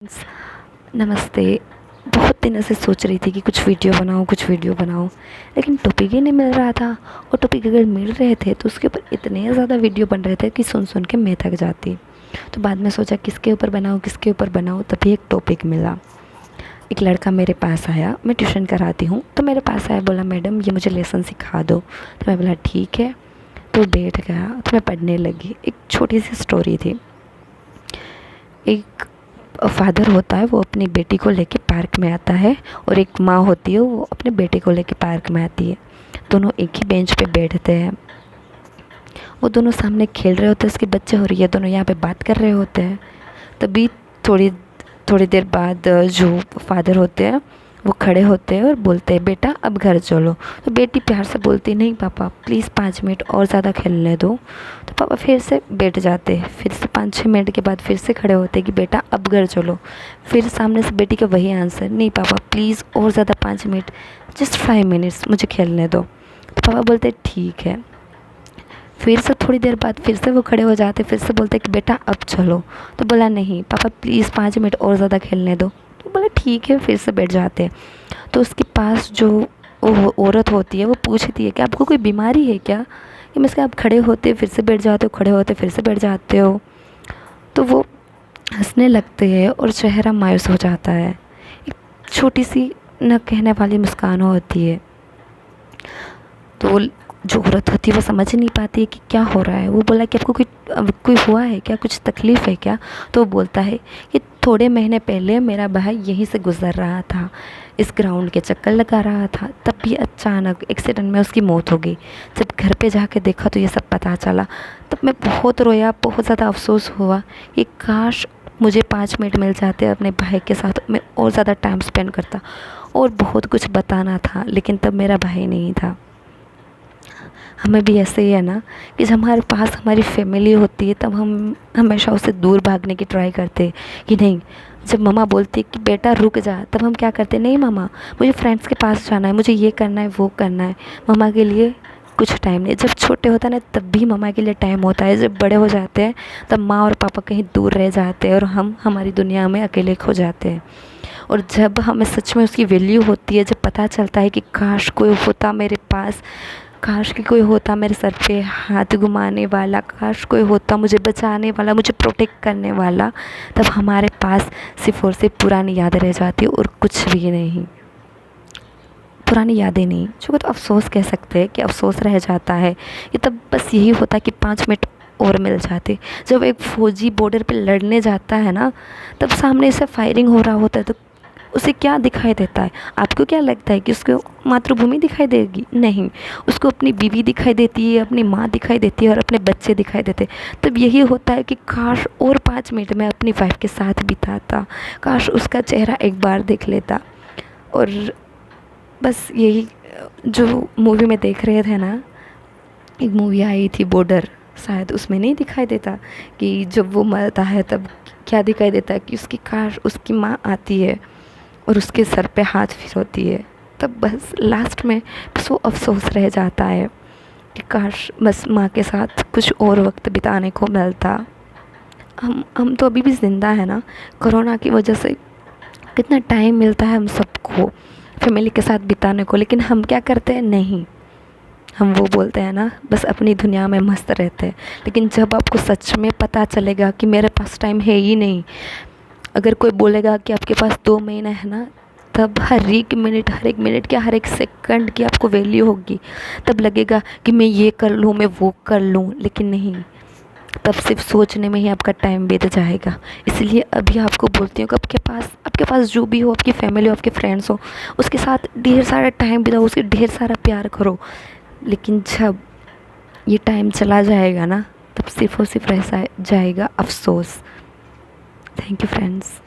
Friends, नमस्ते। बहुत दिनों से सोच रही थी कि कुछ वीडियो बनाऊं, लेकिन टॉपिक ही नहीं मिल रहा था। और टॉपिक अगर मिल रहे थे तो उसके ऊपर इतने ज़्यादा वीडियो बन रहे थे कि सुन के मैं थक जाती। तो बाद में सोचा किसके ऊपर बनाऊं, तभी एक टॉपिक मिला। एक लड़का मेरे पास आया, मैं ट्यूशन कराती हूँ, तो मेरे पास आया, बोला मैडम ये मुझे लेसन सिखा दो। तो मैं बोला ठीक है। तो बैठ गया, तो मैं पढ़ने लगी। एक छोटी सी स्टोरी थी। एक फादर होता है, वो अपनी बेटी को लेके पार्क में आता है, और एक माँ होती है, वो अपने बेटे को लेके पार्क में आती है। दोनों एक ही बेंच पे बैठते हैं। वो दोनों सामने खेल रहे होते हैं, उसके बच्चे, और ये दोनों यहाँ पे बात कर रहे होते हैं। तभी थोड़ी थोड़ी देर बाद जो फादर होते हैं वो खड़े होते हैं और बोलते हैं बेटा अब घर चलो। तो बेटी प्यार से बोलती नहीं पापा प्लीज़ 5 मिनट और ज़्यादा खेलने दो। तो पापा फिर से बैठ जाते हैं। फिर से 5-6 मिनट के बाद फिर से खड़े होते कि बेटा अब घर चलो। फिर सामने से बेटी का वही आंसर, नहीं पापा प्लीज़ और ज़्यादा 5 मिनट, जस्ट 5 मिनट्स मुझे खेलने दो। तो पापा बोलते ठीक है। फिर से थोड़ी देर बाद फिर से वो खड़े हो जाते, फिर से बोलते कि बेटा अब चलो। तो बोला नहीं पापा प्लीज़ 5 मिनट और ज़्यादा खेलने दो। तो बोला ठीक है, फिर से बैठ जाते। तो उसके पास जो वो औरत होती है वो पूछती है कि आपको कोई बीमारी है क्या, कि मैं आप खड़े होते फिर से बैठ जाते हो, खड़े होते फिर से बैठ जाते हो। तो वो हंसने लगते हैं और चेहरा मायूस हो जाता है। एक छोटी सी न कहने वाली मुस्कान होती है। तो जो औरत होती है वो समझ नहीं पाती है कि क्या हो रहा है। वो बोला कि आपको कोई हुआ है क्या, कुछ तकलीफ़ है क्या। तो वो बोलता है कि थोड़े महीने पहले मेरा भाई यहीं से गुज़र रहा था, इस ग्राउंड के चक्कर लगा रहा था, तभी अचानक एक्सीडेंट में उसकी मौत हो गई। जब घर पे जाके देखा तो ये सब पता चला। तब मैं बहुत रोया, बहुत ज़्यादा अफसोस हुआ कि काश मुझे 5 मिनट मिल जाते अपने भाई के साथ, मैं और ज़्यादा टाइम स्पेंड करता। और बहुत कुछ बताना था, लेकिन तब मेरा भाई नहीं था। हमें भी ऐसे ही है ना, कि जब हमारे पास हमारी फैमिली होती है तब हम हमेशा उससे दूर भागने की ट्राई करते हैं कि नहीं। जब मम्मा बोलती है कि बेटा रुक जा, तब हम क्या करते हैं, नहीं मम्मा मुझे फ्रेंड्स के पास जाना है, मुझे ये करना है वो करना है। मम्मा के लिए कुछ टाइम नहीं। जब छोटे होता है ना तब भी मम्मा के लिए टाइम होता है। जब बड़े हो जाते हैं तब माँ और पापा कहीं दूर रह जाते हैं और हम हमारी दुनिया में अकेले खो जाते हैं। और जब हमें सच में उसकी वैल्यू होती है, जब पता चलता है कि काश कोई होता मेरे पास, काश कि कोई होता मेरे सर पे हाथ घुमाने वाला, काश कोई होता मुझे बचाने वाला, मुझे प्रोटेक्ट करने वाला, तब हमारे पास सिर्फ और सिर्फ पुरानी यादें रह जाती और कुछ भी नहीं। पुरानी यादें नहीं, जो तो अफ़सोस कह सकते हैं कि अफ़सोस रह जाता है। ये तब बस यही होता कि 5 मिनट और मिल जाते। जब एक फ़ौजी बॉर्डर पे लड़ने जाता है ना, तब सामने से फायरिंग हो रहा होता है, तो उसे क्या दिखाई देता है। आपको क्या लगता है कि उसको मातृभूमि दिखाई देगी? नहीं, उसको अपनी बीवी दिखाई देती है, अपनी माँ दिखाई देती है और अपने बच्चे दिखाई देते हैं। तब यही होता है कि काश और 5 मिनट मैं अपनी वाइफ के साथ बिताता, काश उसका चेहरा एक बार देख लेता। और बस यही जो मूवी में देख रहे थे ना, एक मूवी आई थी बॉर्डर, शायद उसमें नहीं दिखाई देता कि जब वो मरता है तब क्या दिखाई देता है कि उसकी काश उसकी माँ आती है और उसके सर पे हाथ फिरौती है। तब बस लास्ट में बस वो अफ़सोस रह जाता है कि काश बस माँ के साथ कुछ और वक्त बिताने को मिलता। हम तो अभी भी ज़िंदा है ना, कोरोना की वजह से कितना टाइम मिलता है हम सबको फैमिली के साथ बिताने को, लेकिन हम क्या करते हैं, नहीं, हम वो बोलते हैं ना बस अपनी दुनिया में मस्त रहते हैं। लेकिन जब आपको सच में पता चलेगा कि मेरे पास टाइम है ही नहीं, अगर कोई बोलेगा कि आपके पास 2 महीना है ना, तब हर एक मिनट क्या हर एक सेकंड की आपको वैल्यू होगी। तब लगेगा कि मैं ये कर लूँ, मैं वो कर लूँ, लेकिन नहीं, तब सिर्फ सोचने में ही आपका टाइम बीत जाएगा। इसलिए अभी आपको बोलती हूँ कि आपके पास जो भी हो, आपकी फैमिली हो, आपके फ्रेंड्स हो, उसके साथ ढेर सारा टाइम बिताओ, उसके ढेर सारा प्यार करो। लेकिन जब ये टाइम चला जाएगा ना, तब सिर्फ और सिर्फ रह जाएगा अफसोस। Thank you friends.